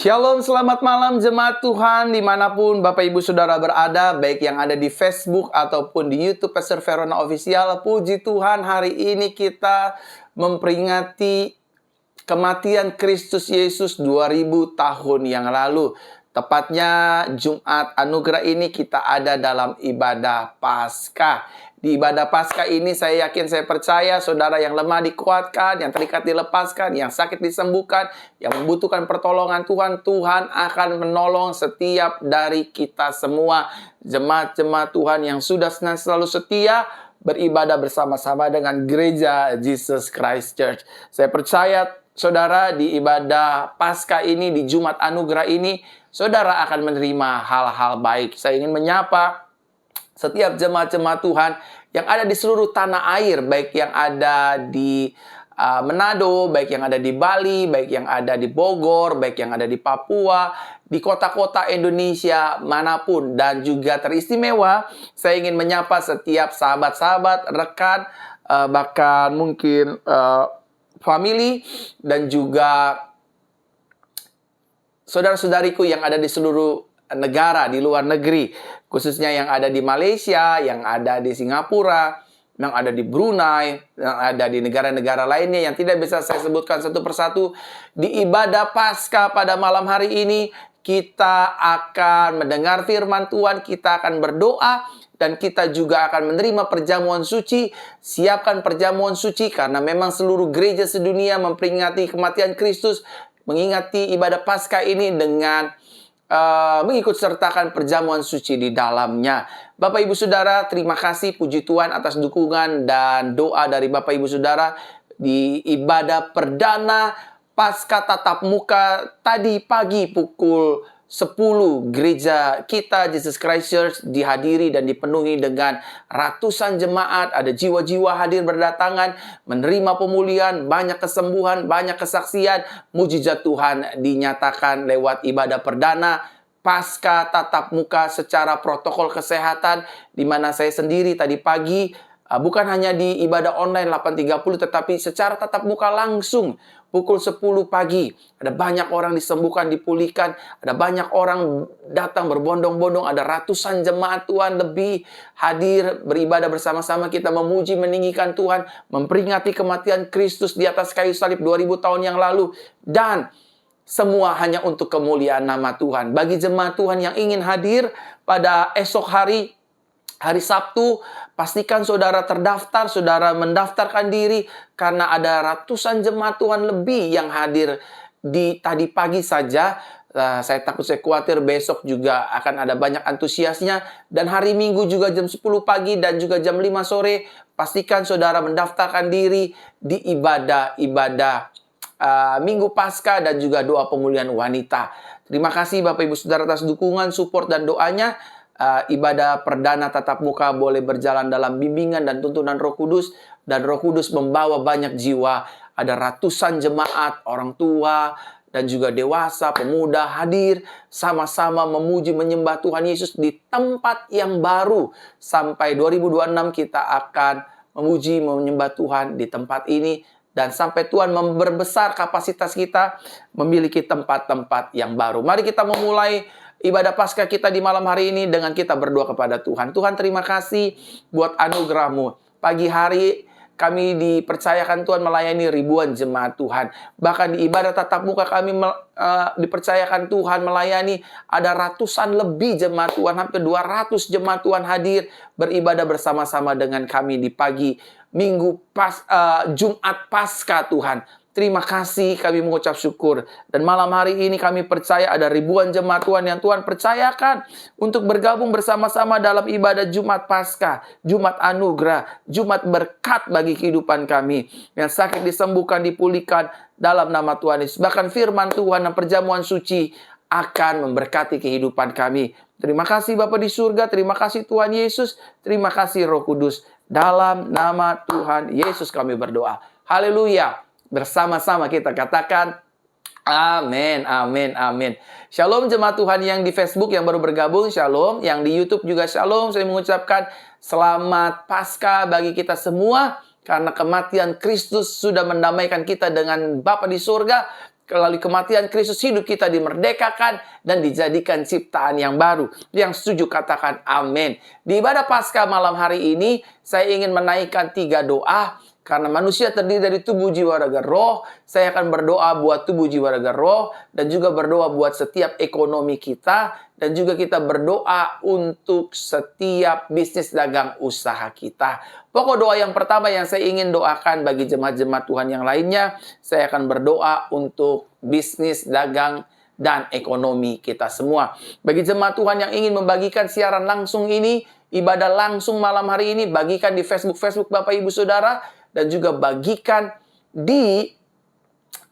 Shalom, selamat malam jemaat Tuhan dimanapun Bapak Ibu Saudara berada, baik yang ada di Facebook ataupun di YouTube Pastor Verona Official. Puji Tuhan, hari ini kita memperingati kematian Kristus Yesus 2000 tahun yang lalu. Tepatnya Jumat Anugerah ini kita ada dalam ibadah Paskah. Di ibadah Paskah ini saya yakin, saya percaya saudara yang lemah dikuatkan, yang terikat dilepaskan, yang sakit disembuhkan, yang membutuhkan pertolongan Tuhan, Tuhan akan menolong setiap dari kita semua. Jemaat-jemaat Tuhan yang sudah selalu setia beribadah bersama-sama dengan gereja Jesus Christ Church. Saya percaya saudara di ibadah Paskah ini, di Jumat Anugerah ini, saudara akan menerima hal-hal baik. Saya ingin menyapa setiap jemaat-jemaat Tuhan yang ada di seluruh tanah air, baik yang ada di Manado, baik yang ada di Bali, baik yang ada di Bogor, baik yang ada di Papua, di kota-kota Indonesia manapun. Dan juga teristimewa, saya ingin menyapa setiap sahabat-sahabat, rekan, bahkan mungkin family, dan juga saudara-saudariku yang ada di seluruh negara, di luar negeri, khususnya yang ada di Malaysia, yang ada di Singapura, yang ada di Brunei, yang ada di negara-negara lainnya yang tidak bisa saya sebutkan satu persatu. Di ibadah Paskah pada malam hari ini, kita akan mendengar firman Tuhan, kita akan berdoa, dan kita juga akan menerima perjamuan suci. Siapkan perjamuan suci, karena memang seluruh gereja sedunia memperingati kematian Kristus, mengingati ibadah Paskah ini dengan mengikut sertakan perjamuan suci di dalamnya. Bapak Ibu Saudara, terima kasih, puji Tuhan atas dukungan dan doa dari Bapak Ibu Saudara di ibadah perdana Paskah tatap muka tadi pagi pukul 10. Gereja kita Jesus Christ Church dihadiri dan dipenuhi dengan ratusan jemaat. Ada jiwa-jiwa hadir berdatangan, menerima pemulihan, banyak kesembuhan, banyak kesaksian. Mujizat Tuhan dinyatakan lewat ibadah perdana Paskah tatap muka secara protokol kesehatan, di mana saya sendiri tadi pagi bukan hanya di ibadah online 8.30, tetapi secara tatap muka langsung pukul 10 pagi. Ada banyak orang disembuhkan, dipulihkan. Ada banyak orang datang berbondong-bondong. Ada ratusan jemaat Tuhan lebih hadir beribadah bersama-sama. Kita memuji, meninggikan Tuhan, memperingati kematian Kristus di atas kayu salib 2000 tahun yang lalu. Dan semua hanya untuk kemuliaan nama Tuhan. Bagi jemaat Tuhan yang ingin hadir pada esok hari, hari Sabtu, pastikan saudara terdaftar, saudara mendaftarkan diri, karena ada ratusan jemaat Tuhan lebih yang hadir di tadi pagi saja. Saya takut, saya khawatir besok juga akan ada banyak antusiasnya. Dan hari Minggu juga jam 10 pagi dan juga jam 5 sore. Pastikan saudara mendaftarkan diri di ibadah Minggu Paskah dan juga doa pemulihan wanita. Terima kasih Bapak Ibu Saudara atas dukungan, support, dan doanya. Ibadah perdana tatap muka boleh berjalan dalam bimbingan dan tuntunan Roh Kudus, dan Roh Kudus membawa banyak jiwa. Ada ratusan jemaat, orang tua dan juga dewasa, pemuda hadir sama-sama memuji menyembah Tuhan Yesus di tempat yang baru. Sampai 2026 kita akan memuji menyembah Tuhan di tempat ini, dan sampai Tuhan memperbesar kapasitas kita memiliki tempat-tempat yang baru. Mari kita memulai ibadah Paskah kita di malam hari ini dengan kita berdoa kepada Tuhan. Tuhan, terima kasih buat anugerah-Mu. Pagi hari kami dipercayakan Tuhan melayani ribuan jemaat Tuhan. Bahkan di ibadah tatap muka kami dipercayakan Tuhan melayani ada ratusan lebih jemaat Tuhan. Hampir 200 jemaat Tuhan hadir beribadah bersama-sama dengan kami di pagi Jumat Paskah Tuhan. Terima kasih, kami mengucap syukur. Dan malam hari ini kami percaya ada ribuan jemaat Tuhan yang Tuhan percayakan untuk bergabung bersama-sama dalam ibadah Jumat Paskah, Jumat Anugerah, Jumat berkat bagi kehidupan kami. Yang sakit disembuhkan, dipulihkan dalam nama Tuhan Yesus. Bahkan firman Tuhan dan perjamuan suci akan memberkati kehidupan kami. Terima kasih Bapa di surga, terima kasih Tuhan Yesus, terima kasih Roh Kudus. Dalam nama Tuhan Yesus kami berdoa. Haleluya. Bersama-sama kita katakan amin, amin, amin. Shalom jemaat Tuhan yang di Facebook yang baru bergabung, shalom. Yang di YouTube juga shalom. Saya mengucapkan selamat Paskah bagi kita semua. Karena kematian Kristus sudah mendamaikan kita dengan Bapa di surga. melalui kematian Kristus hidup kita dimerdekakan dan dijadikan ciptaan yang baru. Yang setuju katakan amin. Di ibadah Paskah malam hari ini, saya ingin menaikkan 3 doa. Karena manusia terdiri dari tubuh, jiwa, raga, roh. Saya akan berdoa buat tubuh, jiwa, raga, roh. Dan juga berdoa buat setiap ekonomi kita. Dan juga kita berdoa untuk setiap bisnis dagang usaha kita. Pokok doa yang pertama yang saya ingin doakan bagi jemaat-jemaat Tuhan yang lainnya. Saya akan berdoa untuk bisnis, dagang, dan ekonomi kita semua. Bagi jemaat Tuhan yang ingin membagikan siaran langsung ini, ibadah langsung malam hari ini, bagikan di Facebook Bapak Ibu Saudara. Dan juga bagikan di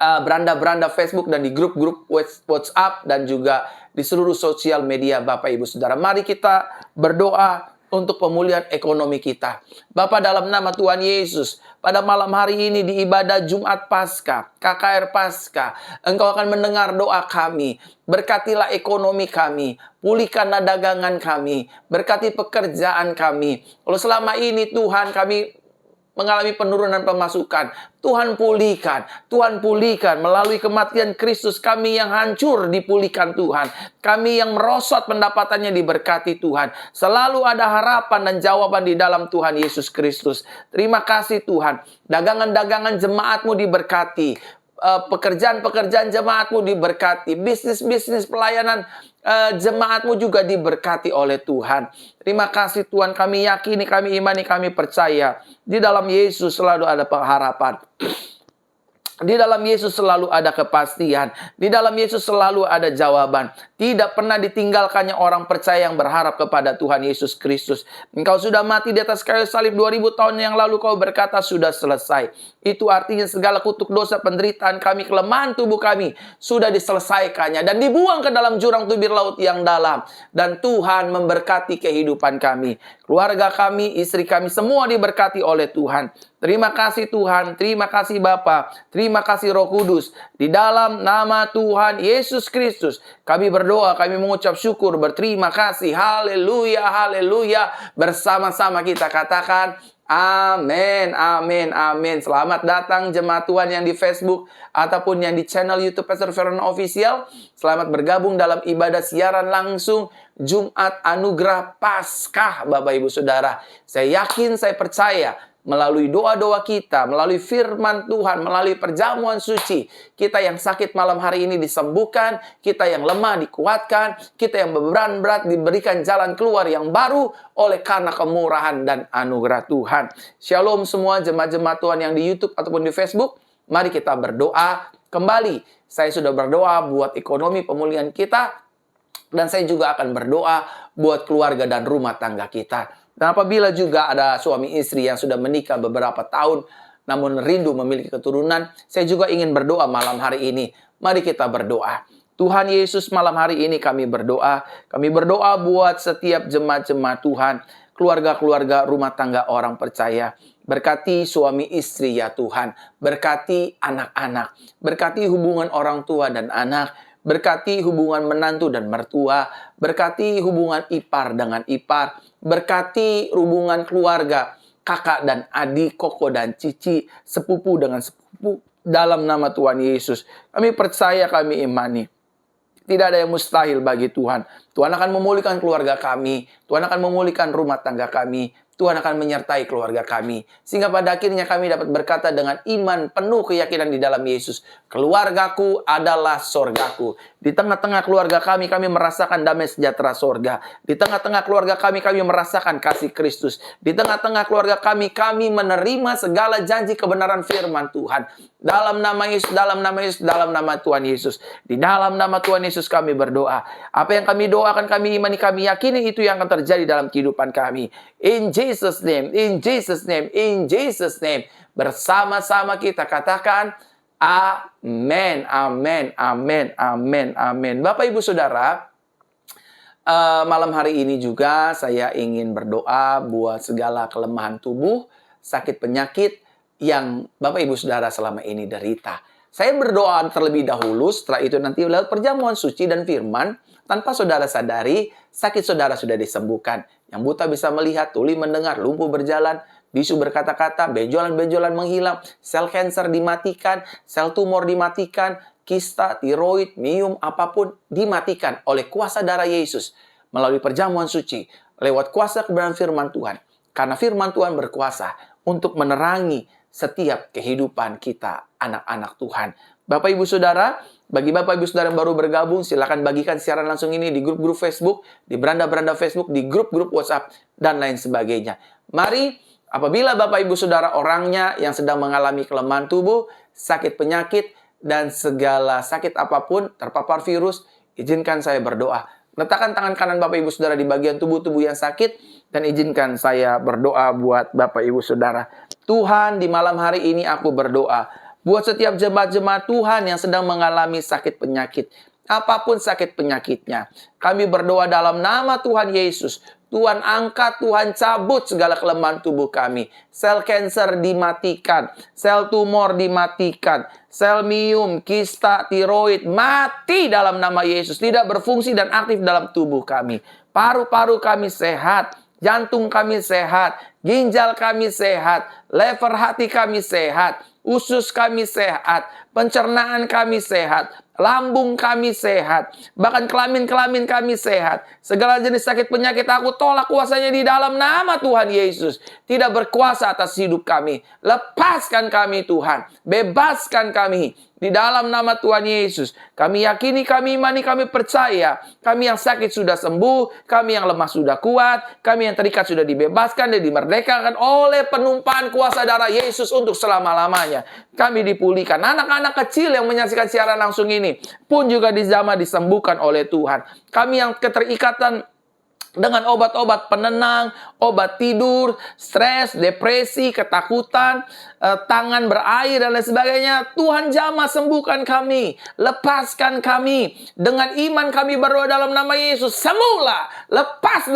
beranda-beranda Facebook dan di grup-grup WhatsApp dan juga di seluruh sosial media Bapak Ibu Saudara. Mari kita berdoa untuk pemulihan ekonomi kita. Bapa, dalam nama Tuhan Yesus, pada malam hari ini di ibadah Jumat Paskah, KKR Paskah, Engkau akan mendengar doa kami. Berkatilah ekonomi kami, pulihkanlah dagangan kami, berkati pekerjaan kami. Kalau selama ini Tuhan kami mengalami penurunan pemasukan, Tuhan pulihkan melalui kematian Kristus. Kami yang hancur dipulihkan Tuhan, kami yang merosot pendapatannya diberkati Tuhan. Selalu ada harapan dan jawaban di dalam Tuhan Yesus Kristus. Terima kasih Tuhan, dagangan-dagangan jemaat-Mu diberkati, pekerjaan-pekerjaan jemaat-Mu diberkati, bisnis-bisnis pelayanan jemaat-Mu juga diberkati oleh Tuhan. Terima kasih Tuhan, kami yakini, kami imani, kami percaya di dalam Yesus selalu ada pengharapan. Di dalam Yesus selalu ada kepastian. Di dalam Yesus selalu ada jawaban. Tidak pernah ditinggalkannya orang percaya yang berharap kepada Tuhan Yesus Kristus. Engkau sudah mati di atas kayu salib 2000 tahun yang lalu. Kau berkata sudah selesai. Itu artinya segala kutuk dosa, penderitaan kami, kelemahan tubuh kami sudah diselesaikannya dan dibuang ke dalam jurang tubir laut yang dalam. Dan Tuhan memberkati kehidupan kami, keluarga kami, istri kami, semua diberkati oleh Tuhan. Terima kasih Tuhan, terima kasih Bapa, terima kasih Roh Kudus. Di dalam nama Tuhan Yesus Kristus, kami berdoa, kami mengucap syukur, berterima kasih. Haleluya, haleluya. Bersama-sama kita katakan, amin, amin, amin. Selamat datang jemaat Tuhan yang di Facebook ataupun yang di channel YouTube Pastor Feren Official. Selamat bergabung dalam ibadah siaran langsung Jumat Anugerah Paskah, Bapak Ibu Saudara. Saya yakin, saya percaya, melalui doa-doa kita, melalui firman Tuhan, melalui perjamuan suci, kita yang sakit malam hari ini disembuhkan, kita yang lemah dikuatkan, kita yang beban berat diberikan jalan keluar yang baru oleh karena kemurahan dan anugerah Tuhan. Shalom semua jemaat-jemaat Tuhan yang di YouTube ataupun di Facebook. Mari kita berdoa kembali. Saya sudah berdoa buat ekonomi pemulihan kita, dan saya juga akan berdoa buat keluarga dan rumah tangga kita. Dan apabila juga ada suami istri yang sudah menikah beberapa tahun, namun rindu memiliki keturunan, saya juga ingin berdoa malam hari ini. Mari kita berdoa. Tuhan Yesus, malam hari ini kami berdoa. Kami berdoa buat setiap jemaat-jemaat Tuhan, keluarga-keluarga rumah tangga orang percaya. Berkati suami istri ya Tuhan. Berkati anak-anak. Berkati hubungan orang tua dan anak. Berkati hubungan menantu dan mertua. Berkati hubungan ipar dengan ipar. Berkati hubungan keluarga, kakak dan adik, koko dan cici, sepupu dengan sepupu. Dalam nama Tuhan Yesus, kami percaya, kami imani. Tidak ada yang mustahil bagi Tuhan. Tuhan akan memulihkan keluarga kami. Tuhan akan memulihkan rumah tangga kami. Tuhan akan menyertai keluarga kami. Sehingga pada akhirnya kami dapat berkata dengan iman penuh keyakinan di dalam Yesus. Keluargaku adalah sorgaku. Di tengah-tengah keluarga kami merasakan damai sejahtera sorga. Di tengah-tengah keluarga kami merasakan kasih Kristus. Di tengah-tengah keluarga kami menerima segala janji kebenaran firman Tuhan. Dalam nama Yesus, dalam nama Yesus, dalam nama Tuhan Yesus. Di dalam nama Tuhan Yesus kami berdoa. Apa yang kami doakan, kami imani, kami yakini itu yang akan terjadi dalam kehidupan kami. In Jesus' name, in Jesus' name, in Jesus' name. Bersama-sama kita katakan, amin, amin, amin, amin, amin. Bapak Ibu Saudara, malam hari ini juga saya ingin berdoa buat segala kelemahan tubuh, sakit penyakit yang Bapak Ibu Saudara selama ini derita. Saya berdoa terlebih dahulu, setelah itu nanti lewat perjamuan suci dan firman, tanpa saudara sadari, sakit saudara sudah disembuhkan. Yang buta bisa melihat, tuli mendengar, lumpuh berjalan, bisu berkata-kata, benjolan-benjolan menghilang, sel kanker dimatikan, sel tumor dimatikan, kista, tiroid, miom, apapun dimatikan oleh kuasa darah Yesus melalui perjamuan suci, lewat kuasa kebenaran firman Tuhan. Karena firman Tuhan berkuasa untuk menerangi setiap kehidupan kita, anak-anak Tuhan. Bapak Ibu Saudara, bagi Bapak Ibu Saudara yang baru bergabung, silakan bagikan siaran langsung ini di grup-grup Facebook, di beranda-beranda Facebook, di grup-grup WhatsApp, dan lain sebagainya. Mari, apabila Bapak Ibu Saudara orangnya yang sedang mengalami kelemahan tubuh, sakit penyakit, dan segala sakit apapun, terpapar virus, izinkan saya berdoa. Letakkan tangan kanan Bapak Ibu Saudara di bagian tubuh-tubuh yang sakit, dan izinkan saya berdoa buat Bapak Ibu Saudara. Tuhan, di malam hari ini aku berdoa buat setiap jemaat-jemaat Tuhan yang sedang mengalami sakit penyakit. Apapun sakit penyakitnya. Kami berdoa dalam nama Tuhan Yesus. Tuhan angkat, Tuhan cabut segala kelemahan tubuh kami. Sel kanker dimatikan. Sel tumor dimatikan. Sel miom, kista, tiroid mati dalam nama Yesus. Tidak berfungsi dan aktif dalam tubuh kami. Paru-paru kami sehat. Jantung kami sehat. Ginjal kami sehat. Lever hati kami sehat. Usus kami sehat, pencernaan kami sehat, lambung kami sehat, bahkan kelamin-kelamin kami sehat. Segala jenis sakit penyakit aku tolak kuasanya di dalam nama Tuhan Yesus. Tidak berkuasa atas hidup kami. Lepaskan kami Tuhan, bebaskan kami. Di dalam nama Tuhan Yesus, kami yakini, kami imani, kami percaya. Kami yang sakit sudah sembuh, kami yang lemah sudah kuat, kami yang terikat sudah dibebaskan dan dimerdekakan oleh penumpahan kuasa darah Yesus untuk selama-lamanya. Kami dipulihkan. Anak-anak kecil yang menyaksikan siaran langsung ini pun juga dijamah disembuhkan oleh Tuhan. Kami yang keterikatan dengan obat-obat penenang, obat tidur, stres, depresi, ketakutan, tangan berair dan lain sebagainya. Tuhan jamah sembuhkan kami, lepaskan kami. Dengan iman kami berdoa dalam nama Yesus, sembuhlah, lepas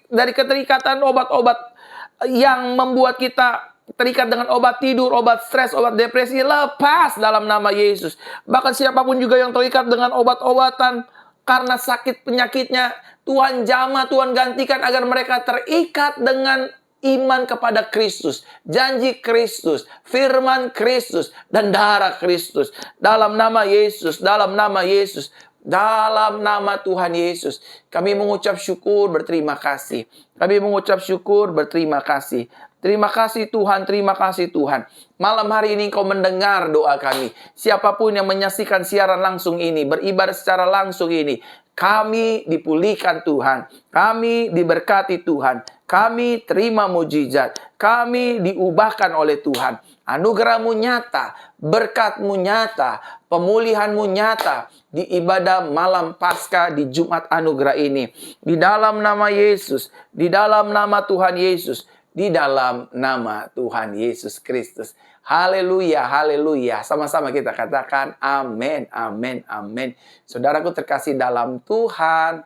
dari keterikatan obat-obat yang membuat kita terikat dengan obat tidur, obat stres, obat depresi, lepas dalam nama Yesus. Bahkan siapapun juga yang terikat dengan obat-obatan karena sakit penyakitnya, Tuhan jamah, Tuhan gantikan agar mereka terikat dengan iman kepada Kristus, janji Kristus, firman Kristus, dan darah Kristus. Dalam nama Yesus, dalam nama Yesus, dalam nama Tuhan Yesus, kami mengucap syukur, berterima kasih. Kami mengucap syukur, berterima kasih. Terima kasih Tuhan, terima kasih Tuhan. Malam hari ini Engkau mendengar doa kami. Siapapun yang menyaksikan siaran langsung ini, beribadah secara langsung ini, kami dipulihkan Tuhan. Kami diberkati Tuhan. Kami terima mujizat. Kami diubahkan oleh Tuhan. Anugerah-Mu nyata, berkat-Mu nyata, pemulihan-Mu nyata di ibadah malam Paskah di Jumat Anugerah ini. Di dalam nama Yesus, di dalam nama Tuhan Yesus, di dalam nama Tuhan Yesus Kristus. Haleluya, haleluya. Sama-sama kita katakan amin, amin, amin. Saudaraku terkasih dalam Tuhan,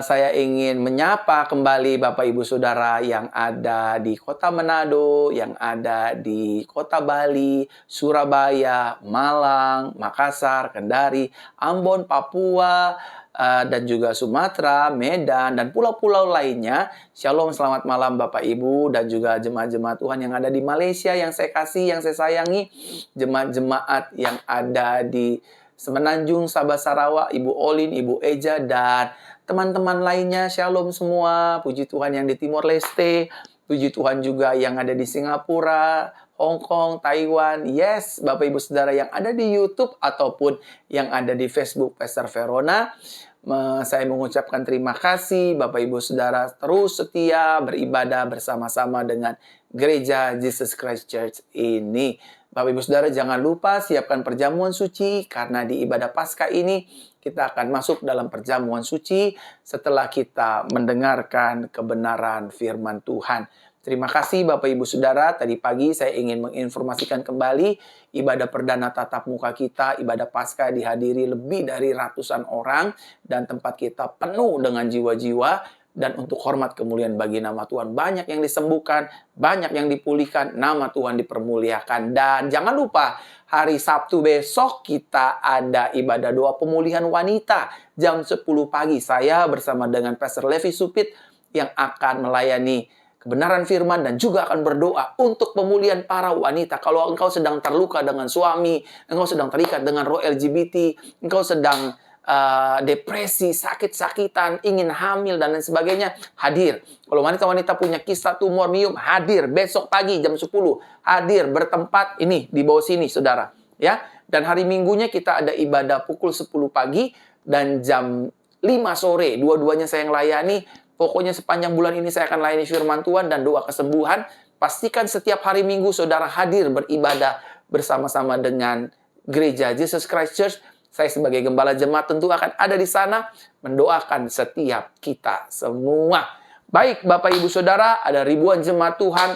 saya ingin menyapa kembali Bapak Ibu Saudara yang ada di kota Manado, yang ada di kota Bali, Surabaya, Malang, Makassar, Kendari, Ambon, Papua, dan juga Sumatera, Medan, dan pulau-pulau lainnya. Shalom, selamat malam Bapak Ibu dan juga jemaat-jemaat Tuhan yang ada di Malaysia yang saya kasih, yang saya sayangi. Jemaat-jemaat yang ada di Semenanjung, Sabah, Sarawak, Ibu Olin, Ibu Eja, dan teman-teman lainnya. Shalom semua, puji Tuhan yang di Timor Leste, puji Tuhan juga yang ada di Singapura, Hong Kong, Taiwan. Yes, Bapak Ibu Saudara yang ada di YouTube ataupun yang ada di Facebook Pastor Verona. Saya mengucapkan terima kasih Bapak Ibu Saudara terus setia beribadah bersama-sama dengan Gereja Jesus Christ Church ini. Bapak Ibu Saudara jangan lupa siapkan perjamuan suci karena di ibadah Paskah ini kita akan masuk dalam perjamuan suci setelah kita mendengarkan kebenaran firman Tuhan. Terima kasih Bapak Ibu Saudara. Tadi pagi saya ingin menginformasikan kembali ibadah perdana tatap muka kita, ibadah Paskah dihadiri lebih dari ratusan orang dan tempat kita penuh dengan jiwa-jiwa. Dan untuk hormat kemuliaan bagi nama Tuhan, banyak yang disembuhkan, banyak yang dipulihkan, nama Tuhan dipermuliakan. Dan jangan lupa, hari Sabtu besok kita ada ibadah doa pemulihan wanita. Jam 10 pagi, saya bersama dengan Pastor Levi Supit yang akan melayani kebenaran firman dan juga akan berdoa untuk pemulihan para wanita. Kalau engkau sedang terluka dengan suami, engkau sedang terikat dengan roh LGBT, engkau sedang depresi, sakit-sakitan, ingin hamil, dan lain sebagainya, hadir. Kalau wanita-wanita punya kista tumor miom, hadir. Besok pagi jam 10, hadir bertempat ini di bawah sini, saudara. Ya, dan hari Minggunya kita ada ibadah pukul 10 pagi dan jam 5 sore. Dua-duanya saya yang layani. Pokoknya sepanjang bulan ini saya akan layani firman Tuhan dan doa kesembuhan. Pastikan setiap hari Minggu saudara hadir beribadah bersama-sama dengan Gereja Jesus Christ Church. Saya sebagai gembala jemaat tentu akan ada di sana mendoakan setiap kita semua. Baik, Bapak Ibu Saudara, ada ribuan jemaat Tuhan.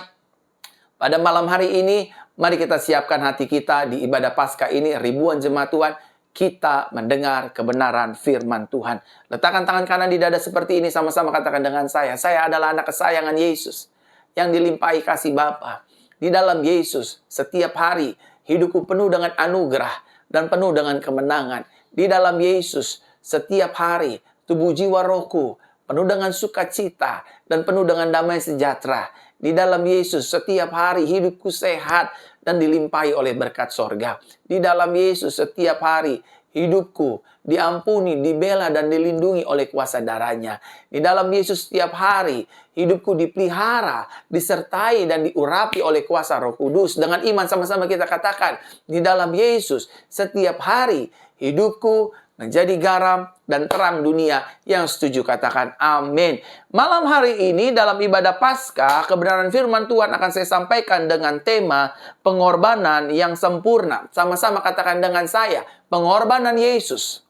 Pada malam hari ini, mari kita siapkan hati kita di ibadah Paskah ini, ribuan jemaat Tuhan. Kita mendengar kebenaran firman Tuhan. Letakkan tangan kanan di dada seperti ini, sama-sama katakan dengan saya. Saya adalah anak kesayangan Yesus yang dilimpahi kasih Bapa. Di dalam Yesus, setiap hari hidupku penuh dengan anugerah dan penuh dengan kemenangan. Di dalam Yesus, setiap hari, tubuh jiwa rohku penuh dengan sukacita dan penuh dengan damai sejahtera. Di dalam Yesus, setiap hari hidupku sehat dan dilimpahi oleh berkat sorga. Di dalam Yesus, setiap hari hidupku diampuni, dibela, dan dilindungi oleh kuasa darahnya. Di dalam Yesus, setiap hari hidupku dipelihara, disertai, dan diurapi oleh kuasa Roh Kudus. Dengan iman sama-sama kita katakan, di dalam Yesus, setiap hari hidupku menjadi garam dan terang dunia. Yang setuju katakan amin. Malam hari ini dalam ibadah Paskah, kebenaran firman Tuhan akan saya sampaikan dengan tema pengorbanan yang sempurna. Sama-sama katakan dengan saya, pengorbanan Yesus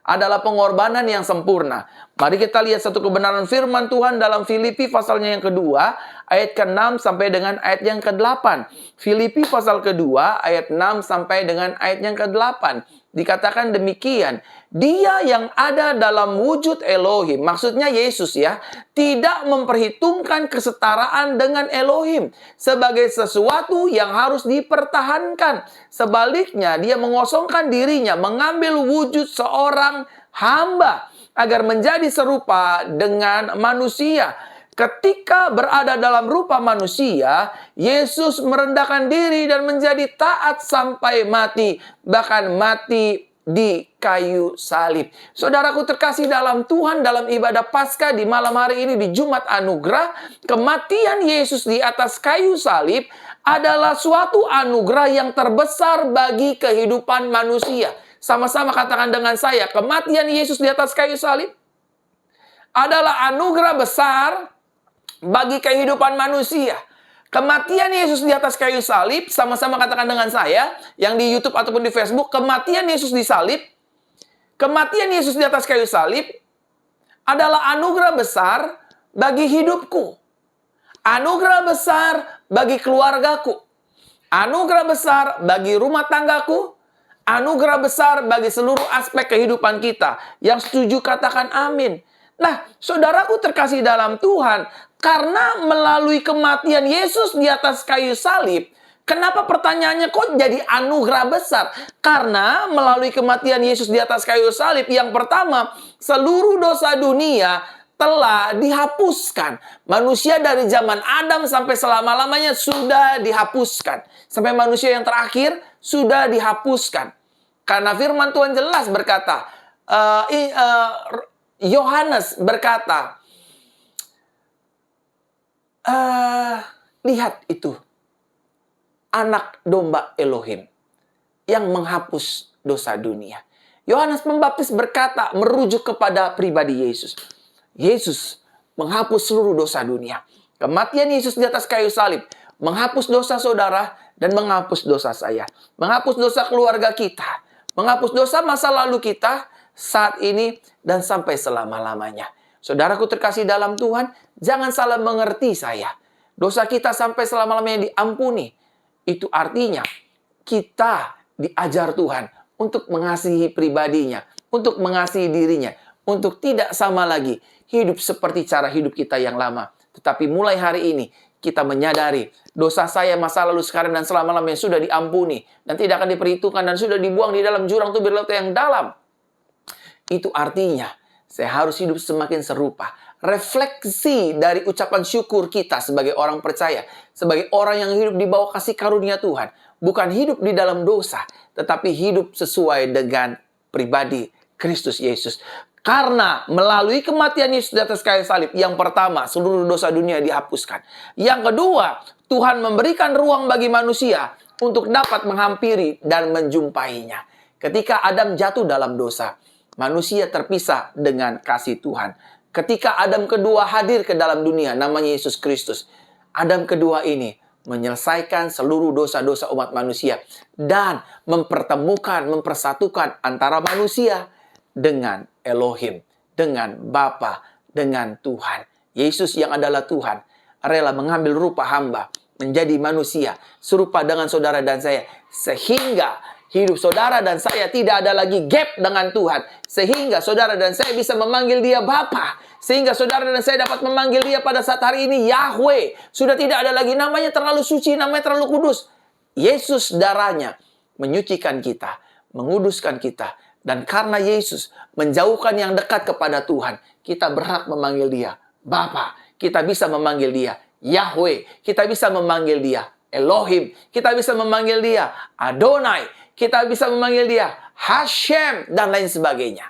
adalah pengorbanan yang sempurna. Mari kita lihat satu kebenaran firman Tuhan dalam Filipi pasalnya yang kedua, ayat ke-6 sampai dengan ayat yang ke-8. Filipi pasal kedua, ayat 6 sampai dengan ayat yang ke-8. Dikatakan demikian, Dia yang ada dalam wujud Elohim, maksudnya Yesus ya, tidak memperhitungkan kesetaraan dengan Elohim sebagai sesuatu yang harus dipertahankan. Sebaliknya, Dia mengosongkan dirinya, mengambil wujud seorang hamba agar menjadi serupa dengan manusia. Ketika berada dalam rupa manusia, Yesus merendahkan diri dan menjadi taat sampai mati, bahkan mati di kayu salib. Saudaraku terkasih dalam Tuhan, dalam ibadah Paskah di malam hari ini di Jumat Anugerah, kematian Yesus di atas kayu salib adalah suatu anugerah yang terbesar bagi kehidupan manusia. Sama-sama katakan dengan saya, kematian Yesus di atas kayu salib adalah anugerah besar bagi kehidupan manusia. Kematian Yesus di atas kayu salib, sama-sama katakan dengan saya, yang di YouTube ataupun di Facebook, kematian Yesus di salib, kematian Yesus di atas kayu salib adalah anugerah besar bagi hidupku. Anugerah besar bagi keluargaku. Anugerah besar bagi rumah tanggaku. Anugerah besar bagi seluruh aspek kehidupan kita. Yang setuju katakan amin. Nah, saudaraku terkasih dalam Tuhan, karena melalui kematian Yesus di atas kayu salib, kenapa pertanyaannya kok jadi anugerah besar? Karena melalui kematian Yesus di atas kayu salib, yang pertama, seluruh dosa dunia telah dihapuskan. Manusia dari zaman Adam sampai selama-lamanya sudah dihapuskan. Sampai manusia yang terakhir sudah dihapuskan. Karena firman Tuhan jelas berkata, Yohanes berkata, lihat itu, anak domba Elohim yang menghapus dosa dunia. Yohanes Pembaptis berkata, merujuk kepada pribadi Yesus. Yesus menghapus seluruh dosa dunia. Kematian Yesus di atas kayu salib menghapus dosa saudara dan menghapus dosa saya. Menghapus dosa keluarga kita. Menghapus dosa masa lalu kita saat ini dan sampai selama-lamanya. Saudaraku terkasih dalam Tuhan, jangan salah mengerti saya. Dosa kita sampai selama-lamanya diampuni. Itu artinya kita diajar Tuhan untuk mengasihi pribadinya, untuk mengasihi dirinya, untuk tidak sama lagi hidup seperti cara hidup kita yang lama. Tetapi mulai hari ini kita menyadari dosa saya masa lalu, sekarang, dan selama-lamanya sudah diampuni dan tidak akan diperhitungkan dan sudah dibuang di dalam jurang tubir laut yang dalam. Itu artinya saya harus hidup semakin serupa. Refleksi dari ucapan syukur kita sebagai orang percaya, sebagai orang yang hidup di bawah kasih karunia Tuhan. Bukan hidup di dalam dosa, tetapi hidup sesuai dengan pribadi Kristus Yesus. Karena melalui kematian Yesus di atas kayu salib, yang pertama, seluruh dosa dunia dihapuskan. Yang kedua, Tuhan memberikan ruang bagi manusia untuk dapat menghampiri dan menjumpainya. Ketika Adam jatuh dalam dosa, manusia terpisah dengan kasih Tuhan. Ketika Adam kedua hadir ke dalam dunia, namanya Yesus Kristus, Adam kedua ini menyelesaikan seluruh dosa-dosa umat manusia dan mempertemukan, mempersatukan antara manusia dengan Elohim, dengan Bapa, dengan Tuhan. Yesus yang adalah Tuhan rela mengambil rupa hamba, menjadi manusia serupa dengan saudara dan saya, sehingga hidup saudara dan saya tidak ada lagi gap dengan Tuhan, sehingga saudara dan saya bisa memanggil dia Bapa, sehingga saudara dan saya dapat memanggil dia pada saat hari ini Yahweh. Sudah tidak ada lagi namanya terlalu suci, namanya terlalu kudus. Yesus darahnya menyucikan kita, menguduskan kita. Dan karena Yesus menjauhkan yang dekat kepada Tuhan, kita berhak memanggil dia Bapa. Kita bisa memanggil dia Yahweh. Kita bisa memanggil dia Elohim. Kita bisa memanggil dia Adonai. Kita bisa memanggil dia Hashem dan lain sebagainya.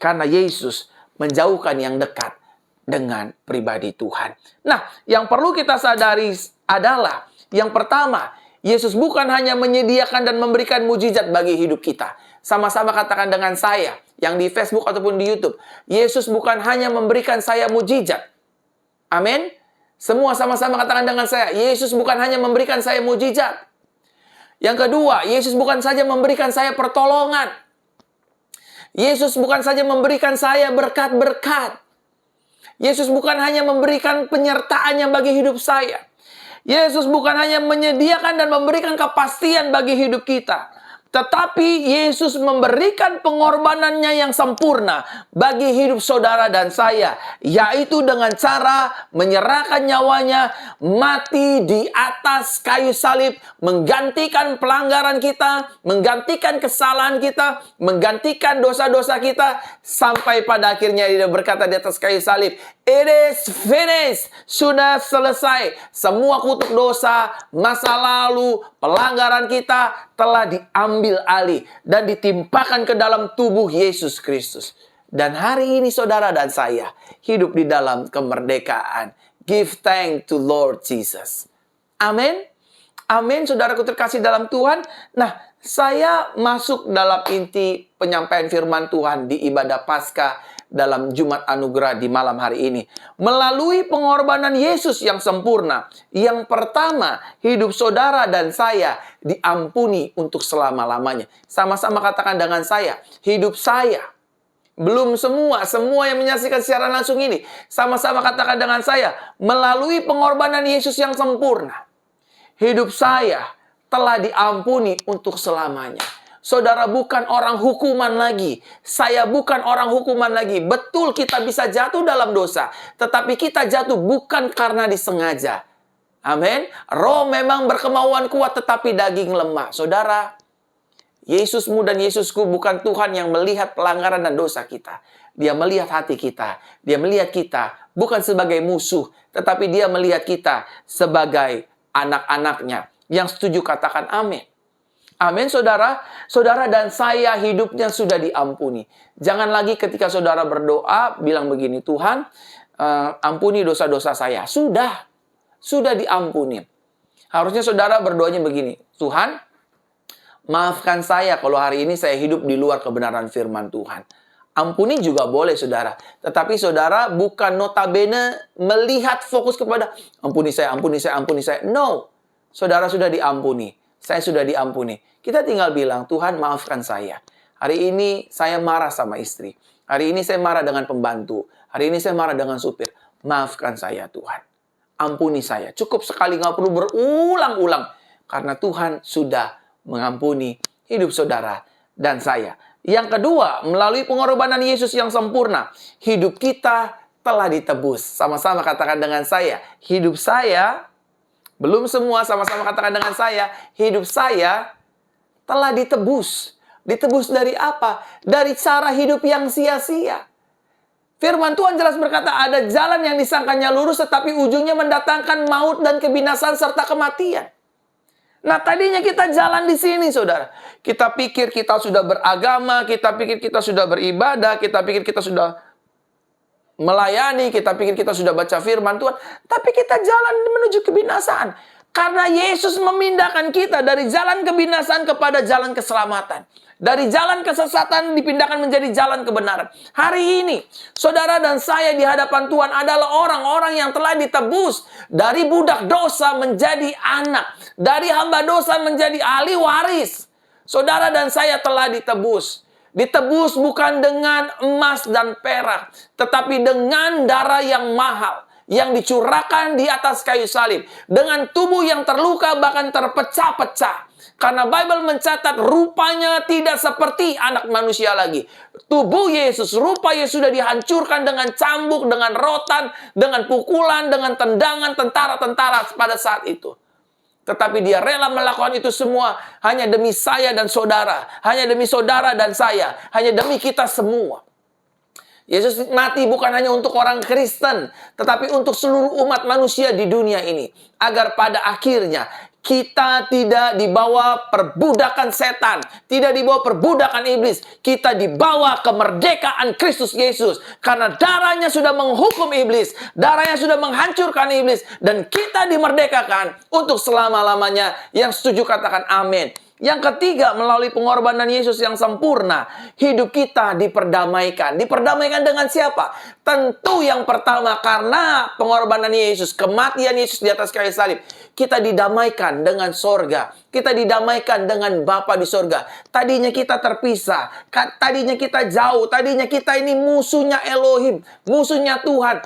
Karena Yesus menjauhkan yang dekat dengan pribadi Tuhan. Nah, yang perlu kita sadari adalah yang pertama, Yesus bukan hanya menyediakan dan memberikan mujizat bagi hidup kita. Sama-sama katakan dengan saya yang di Facebook ataupun di YouTube. Yesus bukan hanya memberikan saya mujizat. Amin. Semua sama-sama katakan dengan saya. Yesus bukan hanya memberikan saya mujizat. Yang kedua, Yesus bukan saja memberikan saya pertolongan. Yesus bukan saja memberikan saya berkat-berkat. Yesus bukan hanya memberikan penyertaannya bagi hidup saya. Yesus bukan hanya menyediakan dan memberikan kepastian bagi hidup kita. Tetapi Yesus memberikan pengorbanannya yang sempurna bagi hidup saudara dan saya. Yaitu dengan cara menyerahkan nyawanya, mati di atas kayu salib, menggantikan pelanggaran kita, menggantikan kesalahan kita, menggantikan dosa-dosa kita, sampai pada akhirnya dia berkata di atas kayu salib, "It is finished." Sudah selesai. Semua kutuk dosa, masa lalu, pelanggaran kita telah diambil alih dan ditimpakan ke dalam tubuh Yesus Kristus. Dan hari ini saudara dan saya hidup di dalam kemerdekaan. Give thanks to Lord Jesus. Amin. Amin, saudaraku terkasih dalam Tuhan. Nah, saya masuk dalam inti penyampaian firman Tuhan di ibadah Paskah dalam Jumat Anugerah di malam hari ini. Melalui pengorbanan Yesus yang sempurna. Yang pertama, hidup saudara dan saya diampuni untuk selama-lamanya. Sama-sama katakan dengan saya, hidup saya. Belum semua yang menyaksikan secara langsung ini. Sama-sama katakan dengan saya, melalui pengorbanan Yesus yang sempurna. Hidup saya telah diampuni untuk selamanya. Saudara bukan orang hukuman lagi. Saya bukan orang hukuman lagi. Betul kita bisa jatuh dalam dosa. Tetapi kita jatuh bukan karena disengaja. Amin. Roh memang berkemauan kuat tetapi daging lemah. Saudara, Yesusmu dan Yesusku bukan Tuhan yang melihat pelanggaran dan dosa kita. Dia melihat hati kita. Dia melihat kita bukan sebagai musuh. Tetapi dia melihat kita sebagai anak-anaknya. Yang setuju katakan amin. Amin, saudara. Saudara dan saya hidupnya sudah diampuni. Jangan lagi ketika saudara berdoa bilang begini, Tuhan, ampuni dosa-dosa saya. Sudah diampuni. Harusnya saudara berdoanya begini, Tuhan, maafkan saya kalau hari ini saya hidup di luar kebenaran firman Tuhan. Ampuni juga boleh, saudara. Tetapi saudara bukan notabene melihat fokus kepada ampuni saya. No, saudara sudah diampuni. Saya sudah diampuni. Kita tinggal bilang, Tuhan maafkan saya. Hari ini saya marah sama istri. Hari ini saya marah dengan pembantu. Hari ini saya marah dengan supir. Maafkan saya, Tuhan. Ampuni saya. Cukup sekali, nggak perlu berulang-ulang. Karena Tuhan sudah mengampuni hidup saudara dan saya. Yang kedua, melalui pengorbanan Yesus yang sempurna, hidup kita telah ditebus. Sama-sama katakan dengan saya, hidup saya, belum semua sama-sama katakan dengan saya, hidup saya telah ditebus. Ditebus dari apa? Dari cara hidup yang sia-sia. Firman Tuhan jelas berkata, ada jalan yang disangkanya lurus, tetapi ujungnya mendatangkan maut dan kebinasaan serta kematian. Nah, tadinya kita jalan di sini, saudara. Kita pikir kita sudah beragama, kita pikir kita sudah beribadah, kita pikir kita sudah melayani, kita pikir kita sudah baca firman Tuhan. Tapi kita jalan menuju kebinasaan. Karena Yesus memindahkan kita dari jalan kebinasaan kepada jalan keselamatan. Dari jalan kesesatan dipindahkan menjadi jalan kebenaran. Hari ini, saudara dan saya di hadapan Tuhan adalah orang-orang yang telah ditebus dari budak dosa menjadi anak, dari hamba dosa menjadi ahli waris. Saudara dan saya telah ditebus. Ditebus bukan dengan emas dan perak, tetapi dengan darah yang mahal yang dicurahkan di atas kayu salib, dengan tubuh yang terluka bahkan terpecah-pecah. Karena Bible mencatat rupanya tidak seperti anak manusia lagi. Tubuh Yesus, rupa Yesus sudah dihancurkan dengan cambuk, dengan rotan, dengan pukulan, dengan tendangan tentara-tentara pada saat itu. Tetapi dia rela melakukan itu semua hanya demi saya dan saudara. Hanya demi saudara dan saya. Hanya demi kita semua. Yesus mati bukan hanya untuk orang Kristen, tetapi untuk seluruh umat manusia di dunia ini. Agar pada akhirnya kita tidak dibawa perbudakan setan, tidak dibawa perbudakan iblis. Kita dibawa kemerdekaan Kristus Yesus. Karena darahnya sudah menghukum iblis, darahnya sudah menghancurkan iblis, dan kita dimerdekakan untuk selama-lamanya. Yang setuju katakan amin. Yang ketiga, melalui pengorbanan Yesus yang sempurna, hidup kita diperdamaikan. Diperdamaikan dengan siapa? Tentu yang pertama, karena pengorbanan Yesus, kematian Yesus di atas kayu salib, kita didamaikan dengan sorga. Kita didamaikan dengan Bapa di sorga. Tadinya kita terpisah, tadinya kita jauh, tadinya kita ini musuhnya Elohim, musuhnya Tuhan.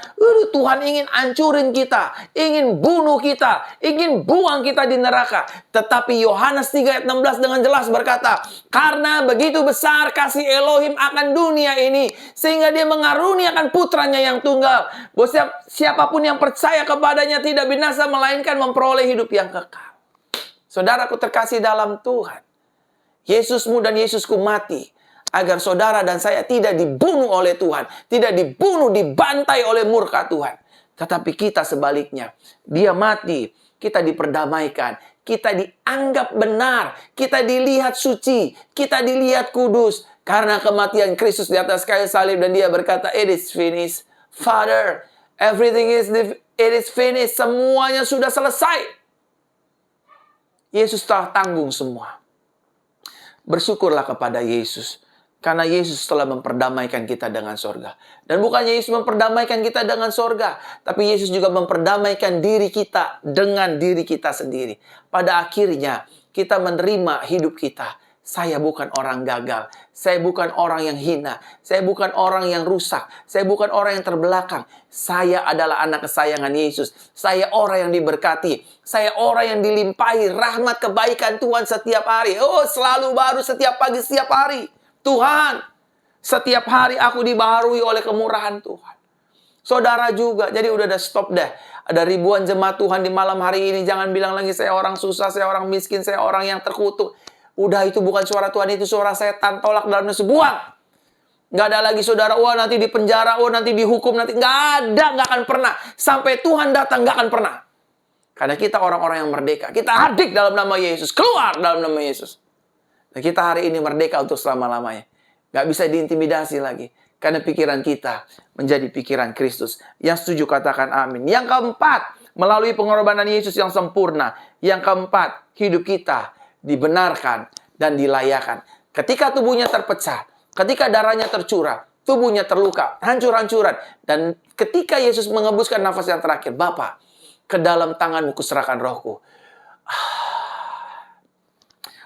Tuhan ingin hancurin kita, ingin bunuh kita, ingin buang kita di neraka. Tetapi Yohanes 3 ayat 16 dengan jelas berkata, karena begitu besar kasih Elohim akan dunia ini, sehingga dia mengaruniakan putranya yang tunggal, bahwa siapapun yang percaya kepadanya tidak binasa, melainkan memperoleh hidup yang kekal. Saudaraku terkasih dalam Tuhan, Yesusmu dan Yesusku mati agar saudara dan saya tidak dibunuh oleh Tuhan, tidak dibunuh, dibantai oleh murka Tuhan. Tetapi kita sebaliknya, dia mati, kita diperdamaikan, kita dianggap benar, kita dilihat suci, kita dilihat kudus karena kematian Kristus di atas kayu salib. Dan dia berkata, it is finished, Father, everything it is finished, semuanya sudah selesai. Yesus telah tanggung semua. Bersyukurlah kepada Yesus, karena Yesus telah memperdamaikan kita dengan sorga. Dan bukannya Yesus memperdamaikan kita dengan sorga, tapi Yesus juga memperdamaikan diri kita dengan diri kita sendiri. Pada akhirnya kita menerima hidup kita. Saya bukan orang gagal, saya bukan orang yang hina, saya bukan orang yang rusak, saya bukan orang yang terbelakang. Saya adalah anak kesayangan Yesus. Saya orang yang diberkati, saya orang yang dilimpahi rahmat kebaikan Tuhan setiap hari. Oh, selalu baru setiap pagi, setiap hari. Tuhan, setiap hari aku dibaharui oleh kemurahan Tuhan. Saudara juga, jadi udah ada stop deh. Ada ribuan jemaat Tuhan di malam hari ini. Jangan bilang lagi saya orang susah, saya orang miskin, saya orang yang terkutuk. Udah, itu bukan suara Tuhan, itu suara setan. Tolak dalam nafsu, buang. Nggak ada lagi saudara, wah nanti di penjara, wah nanti dihukum, nanti. Nggak ada, nggak akan pernah. Sampai Tuhan datang, nggak akan pernah. Karena kita orang-orang yang merdeka. Kita hadir dalam nama Yesus, keluar dalam nama Yesus. Dan kita hari ini merdeka untuk selama-lamanya. Nggak bisa diintimidasi lagi. Karena pikiran kita menjadi pikiran Kristus. Yang setuju katakan amin. Yang keempat, melalui pengorbanan Yesus yang sempurna. Yang keempat, hidup kita dibenarkan dan dilayakan. Ketika tubuhnya terpecah, ketika darahnya tercurah, tubuhnya terluka, hancur-hancuran. Dan ketika Yesus mengembuskan nafas yang terakhir, Bapa, ke dalam tanganmu kuserahkan rohku.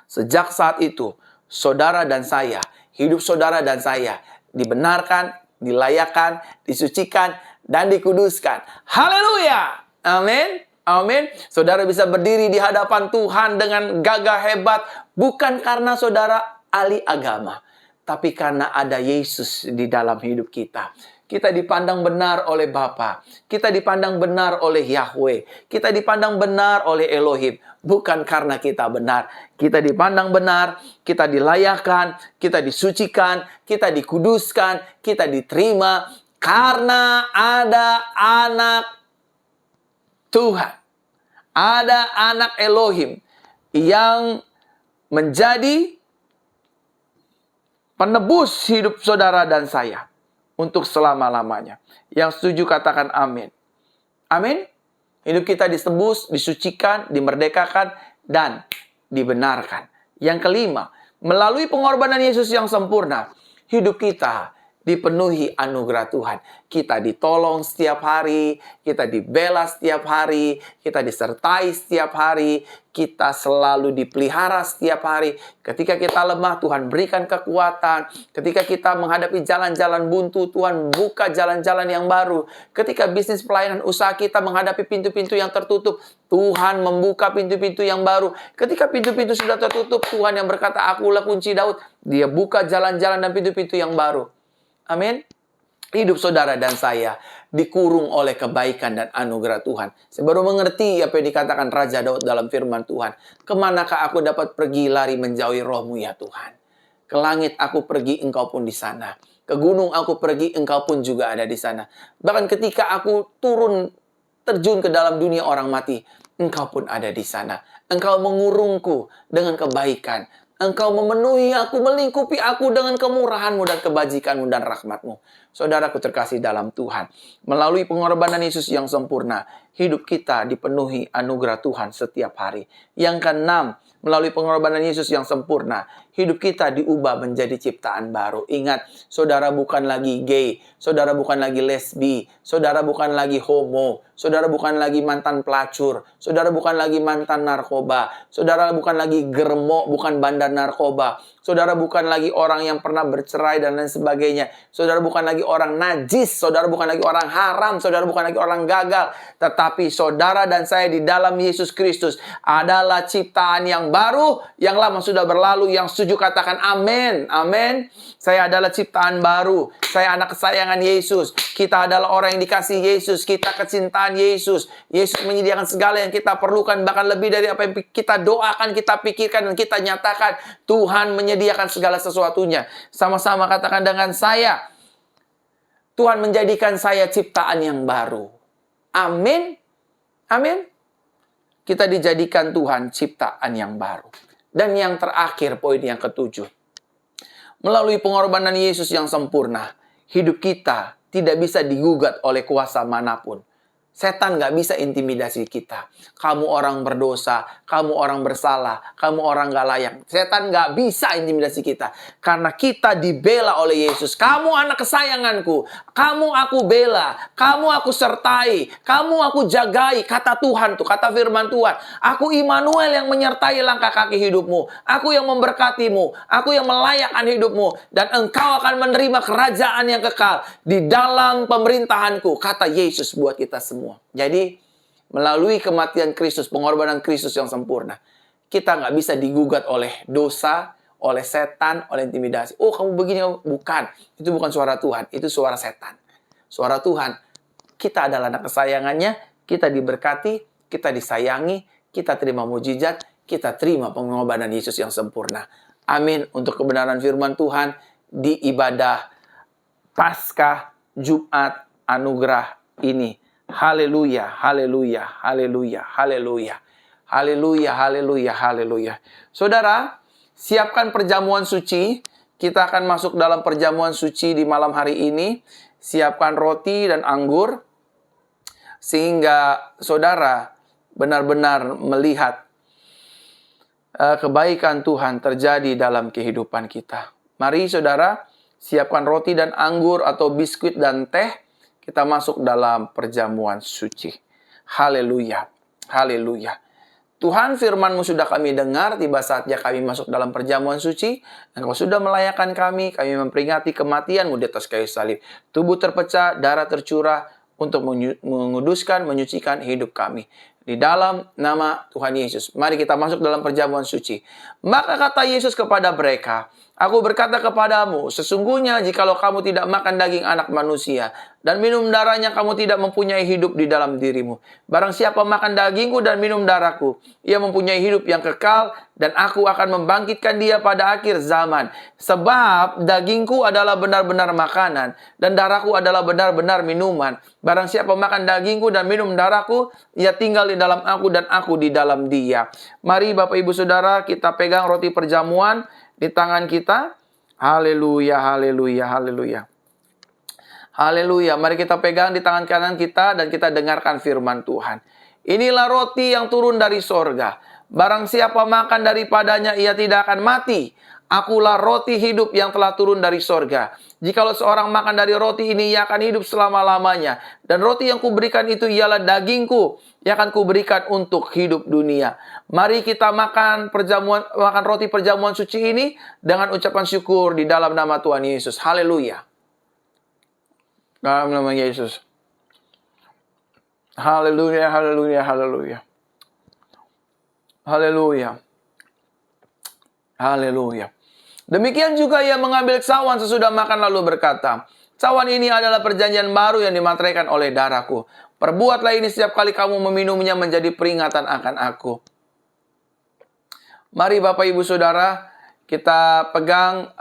Sejak saat itu, saudara dan saya, hidup saudara dan saya, dibenarkan, dilayakan, disucikan, dan dikuduskan. Haleluya! Amin. Amin. Saudara bisa berdiri di hadapan Tuhan dengan gagah hebat. Bukan karena saudara ahli agama, tapi karena ada Yesus di dalam hidup kita. Kita dipandang benar oleh Bapa. Kita dipandang benar oleh Yahweh. Kita dipandang benar oleh Elohim. Bukan karena kita benar. Kita dipandang benar, kita dilayakan, kita disucikan, kita dikuduskan, kita diterima. Karena ada anak Tuhan, ada anak Elohim yang menjadi penebus hidup saudara dan saya untuk selama-lamanya. Yang setuju katakan amin. Amin. Hidup kita ditebus, disucikan, dimerdekakan, dan dibenarkan. Yang kelima, melalui pengorbanan Yesus yang sempurna, hidup kita dipenuhi anugerah Tuhan. Kita ditolong setiap hari, kita dibela setiap hari, kita disertai setiap hari, kita selalu dipelihara setiap hari. Ketika kita lemah, Tuhan berikan kekuatan. Ketika kita menghadapi jalan-jalan buntu, Tuhan buka jalan-jalan yang baru. Ketika bisnis pelayanan usaha kita menghadapi pintu-pintu yang tertutup, Tuhan membuka pintu-pintu yang baru. Ketika pintu-pintu sudah tertutup, Tuhan yang berkata, "Akulah kunci Daud." Dia buka jalan-jalan dan pintu-pintu yang baru. Amin. Hidup saudara dan saya dikurung oleh kebaikan dan anugerah Tuhan. Saya baru mengerti apa yang dikatakan Raja Daud dalam firman Tuhan. Kemanakah aku dapat pergi lari menjauhi roh-Mu ya Tuhan? Ke langit aku pergi, Engkau pun di sana. Ke gunung aku pergi, Engkau pun juga ada di sana. Bahkan ketika aku terjun ke dalam dunia orang mati, Engkau pun ada di sana. Engkau mengurungku dengan kebaikan. Engkau memenuhi aku, melingkupi aku dengan kemurahan-Mu dan kebajikan-Mu dan rahmat-Mu. Saudaraku terkasih dalam Tuhan, melalui pengorbanan Yesus yang sempurna, hidup kita dipenuhi anugerah Tuhan setiap hari. Yang keenam, melalui pengorbanan Yesus yang sempurna, hidup kita diubah menjadi ciptaan baru. Ingat, saudara bukan lagi gay, saudara bukan lagi lesbi, saudara bukan lagi homo, saudara bukan lagi mantan pelacur, saudara bukan lagi mantan narkoba, saudara bukan lagi germo, bukan bandar narkoba, saudara bukan lagi orang yang pernah bercerai dan lain sebagainya, saudara bukan lagi orang najis, saudara bukan lagi orang haram, saudara bukan lagi orang gagal, tetapi saudara dan saya di dalam Yesus Kristus adalah ciptaan yang baru, yang lama sudah berlalu. Yang setuju katakan amin. Amin. Saya adalah ciptaan baru. Saya anak kesayangan Yesus. Kita adalah orang yang dikasih Yesus. Kita kecintaan Yesus. Yesus menyediakan segala yang kita perlukan, bahkan lebih dari apa yang kita doakan, kita pikirkan, dan kita nyatakan. Tuhan menyediakan segala sesuatunya. Sama-sama katakan dengan saya, Tuhan menjadikan saya ciptaan yang baru. Amin. Amin. Kita dijadikan Tuhan ciptaan yang baru. Dan yang terakhir, poin yang ketujuh. Melalui pengorbanan Yesus yang sempurna, hidup kita tidak bisa digugat oleh kuasa manapun. Setan nggak bisa intimidasi kita. Kamu orang berdosa, kamu orang bersalah, kamu orang nggak layak. Setan nggak bisa intimidasi kita. Karena kita dibela oleh Yesus. Kamu anak kesayanganku. Kamu aku bela. Kamu aku sertai. Kamu aku jagai. Kata Tuhan tuh, kata firman Tuhan. Aku Immanuel yang menyertai langkah kaki hidupmu. Aku yang memberkatimu. Aku yang melayakkan hidupmu. Dan engkau akan menerima kerajaan yang kekal di dalam pemerintahanku. Kata Yesus buat kita semua. Jadi, melalui kematian Kristus, pengorbanan Kristus yang sempurna, kita nggak bisa digugat oleh dosa, oleh setan, oleh intimidasi. Oh, kamu begini, bukan. Itu bukan suara Tuhan, itu suara setan. Suara Tuhan, kita adalah anak kesayangannya, kita diberkati, kita disayangi, kita terima mujizat, kita terima pengorbanan Yesus yang sempurna. Amin. Untuk kebenaran firman Tuhan di ibadah Paskah Jumat Anugerah ini. Haleluya, haleluya, haleluya, haleluya. Haleluya, haleluya, haleluya. Saudara, siapkan perjamuan suci. Kita akan masuk dalam perjamuan suci di malam hari ini. Siapkan roti dan anggur. Sehingga saudara benar-benar melihat kebaikan Tuhan terjadi dalam kehidupan kita. Mari saudara, siapkan roti dan anggur atau biskuit dan teh. Kita masuk dalam perjamuan suci. Haleluya. Haleluya. Tuhan, firman-Mu sudah kami dengar, tiba saatnya kami masuk dalam perjamuan suci. Engkau sudah melayakkan kami memperingati kematian-Mu di atas kayu salib. Tubuh terpecah, darah tercurah untuk menguduskan, menyucikan hidup kami. Di dalam nama Tuhan Yesus, mari kita masuk dalam perjamuan suci. Maka kata Yesus kepada mereka, Aku berkata kepadamu, sesungguhnya jikalau kamu tidak makan daging anak manusia dan minum darahnya, kamu tidak mempunyai hidup di dalam dirimu. Barang siapa makan dagingku dan minum darahku, ia mempunyai hidup yang kekal, dan aku akan membangkitkan dia pada akhir zaman. Sebab dagingku adalah benar-benar makanan, dan darahku adalah benar-benar minuman. Barang siapa makan dagingku dan minum darahku, ia tinggal di dalam aku dan aku di dalam dia. Mari Bapak Ibu Saudara, kita pegang roti perjamuan di tangan kita. Haleluya, haleluya, haleluya. Haleluya. Mari kita pegang di tangan kanan kita dan kita dengarkan firman Tuhan. Inilah roti yang turun dari sorga. Barang siapa makan daripadanya, ia tidak akan mati. Akulah roti hidup yang telah turun dari sorga. Jikalau seorang makan dari roti ini, ia akan hidup selama-lamanya. Dan roti yang kuberikan itu ialah dagingku, yang akan kuberikan untuk hidup dunia. Mari kita makan roti perjamuan suci ini dengan ucapan syukur di dalam nama Tuhan Yesus. Haleluya. Dalam nama Yesus. Haleluya, haleluya, haleluya. Haleluya. Haleluya. Demikian juga ia mengambil cawan sesudah makan lalu berkata, cawan ini adalah perjanjian baru yang dimateraikan oleh darahku. Perbuatlah ini setiap kali kamu meminumnya menjadi peringatan akan aku. Mari Bapak Ibu Saudara, kita pegang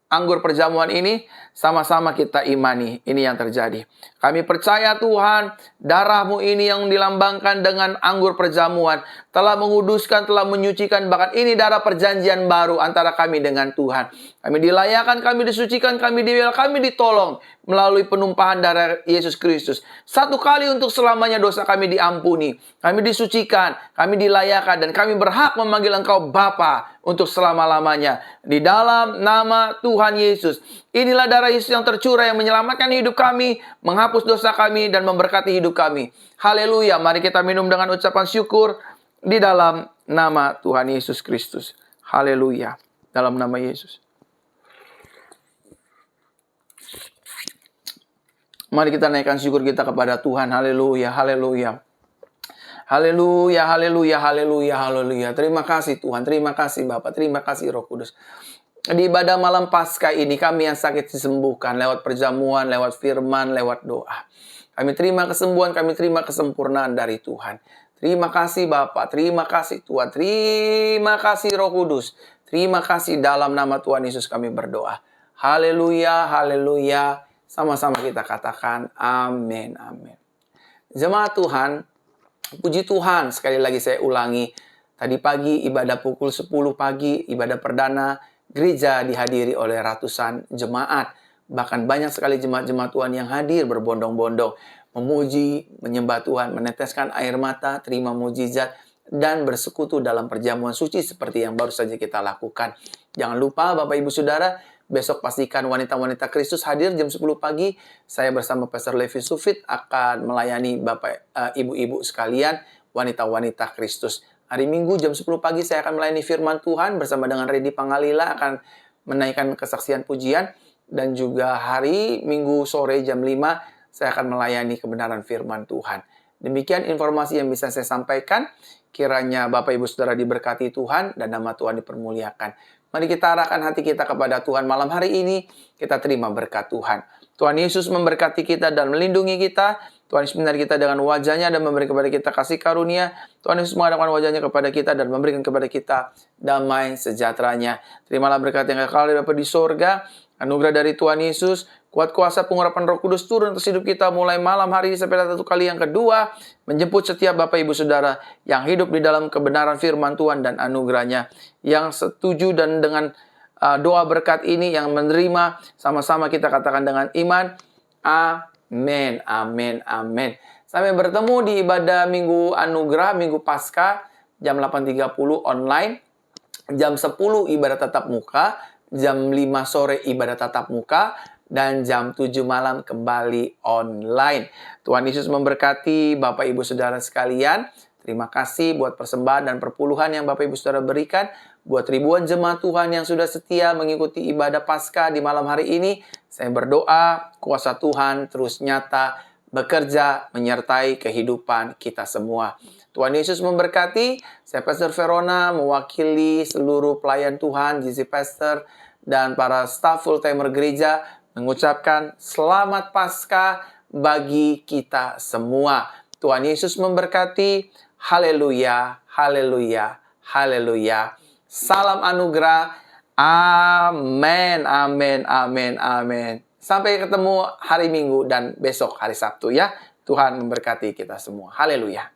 anggur perjamuan ini, sama-sama kita imani. Ini yang terjadi. Kami percaya Tuhan, darah-Mu ini yang dilambangkan dengan anggur perjamuan telah menguduskan, telah menyucikan, bahkan ini darah perjanjian baru antara kami dengan Tuhan. Kami dilayakan, kami disucikan, kami dibela, kami ditolong melalui penumpahan darah Yesus Kristus. Satu kali untuk selamanya dosa kami diampuni, kami disucikan, kami dilayakan, dan kami berhak memanggil Engkau Bapa untuk selama-lamanya. Di dalam nama Tuhan Yesus. Inilah darah Yesus yang tercurah yang menyelamatkan hidup kami, menghapus dosa kami, dan memberkati hidup kami. Haleluya. Mari kita minum dengan ucapan syukur di dalam nama Tuhan Yesus Kristus. Haleluya. Dalam nama Yesus. Mari kita naikkan syukur kita kepada Tuhan. Haleluya, haleluya. Haleluya, haleluya, haleluya, haleluya. Terima kasih Tuhan, terima kasih Bapak, terima kasih Roh Kudus. Di ibadah malam Paskah ini kami yang sakit disembuhkan lewat perjamuan, lewat firman, lewat doa. Kami terima kesembuhan, kami terima kesempurnaan dari Tuhan. Terima kasih Bapak, terima kasih Tuhan, terima kasih Roh Kudus. Terima kasih dalam nama Tuhan Yesus kami berdoa. Haleluya, haleluya. Sama-sama kita katakan amin, amin. Jemaat Tuhan, puji Tuhan, sekali lagi saya ulangi. Tadi pagi ibadah pukul 10 pagi, ibadah perdana, gereja dihadiri oleh ratusan jemaat. Bahkan banyak sekali jemaat-jemaat Tuhan yang hadir berbondong-bondong. Memuji, menyembah Tuhan, meneteskan air mata, terima mujizat, dan bersekutu dalam perjamuan suci seperti yang baru saja kita lakukan. Jangan lupa Bapak Ibu Saudara, besok pastikan wanita-wanita Kristus hadir jam 10 pagi. Saya bersama Pastor Levi Sufit akan melayani Bapak Ibu-ibu sekalian, wanita-wanita Kristus. Hari Minggu jam 10 pagi saya akan melayani firman Tuhan bersama dengan Redi Pangalila akan menaikkan kesaksian pujian. Dan juga hari Minggu sore jam 5 saya akan melayani kebenaran firman Tuhan. Demikian informasi yang bisa saya sampaikan. Kiranya Bapak Ibu Saudara diberkati Tuhan dan nama Tuhan dipermuliakan. Mari kita arahkan hati kita kepada Tuhan malam hari ini. Kita terima berkat Tuhan. Tuhan Yesus memberkati kita dan melindungi kita. Tuhan Yesus menyinari kita dengan wajahnya dan memberi kepada kita kasih karunia. Tuhan Yesus menghadapkan wajahnya kepada kita dan memberikan kepada kita damai sejahteranya. Terimalah berkat yang kekal dapat di sorga. Anugerah dari Tuhan Yesus, kuat kuasa pengurapan Roh Kudus turun atas hidup kita mulai malam hari sampai satu kali yang kedua, menjemput setiap Bapak Ibu Saudara yang hidup di dalam kebenaran firman Tuhan dan anugerahnya, yang setuju dan dengan doa berkat ini yang menerima, sama-sama kita katakan dengan iman, amin, amin, amin. Sampai bertemu di ibadah Minggu Anugerah, Minggu Paskah, jam 8.30 online, jam 10 ibadah tatap muka, jam 5 sore ibadah tatap muka, dan jam 7 malam kembali online. Tuhan Yesus memberkati Bapak Ibu Saudara sekalian. Terima kasih buat persembahan dan perpuluhan yang Bapak Ibu Saudara berikan. Buat ribuan jemaat Tuhan yang sudah setia mengikuti ibadah Paskah di malam hari ini. Saya berdoa kuasa Tuhan terus nyata bekerja menyertai kehidupan kita semua. Tuhan Yesus memberkati. Saya Pastor Verona mewakili seluruh pelayan Tuhan, GC Pastor, dan para staf full-timer gereja mengucapkan selamat Paskah bagi kita semua. Tuhan Yesus memberkati. Haleluya, haleluya, haleluya. Salam anugerah. Amin, amin, amin, amin. Sampai ketemu hari Minggu dan besok hari Sabtu ya. Tuhan memberkati kita semua. Haleluya.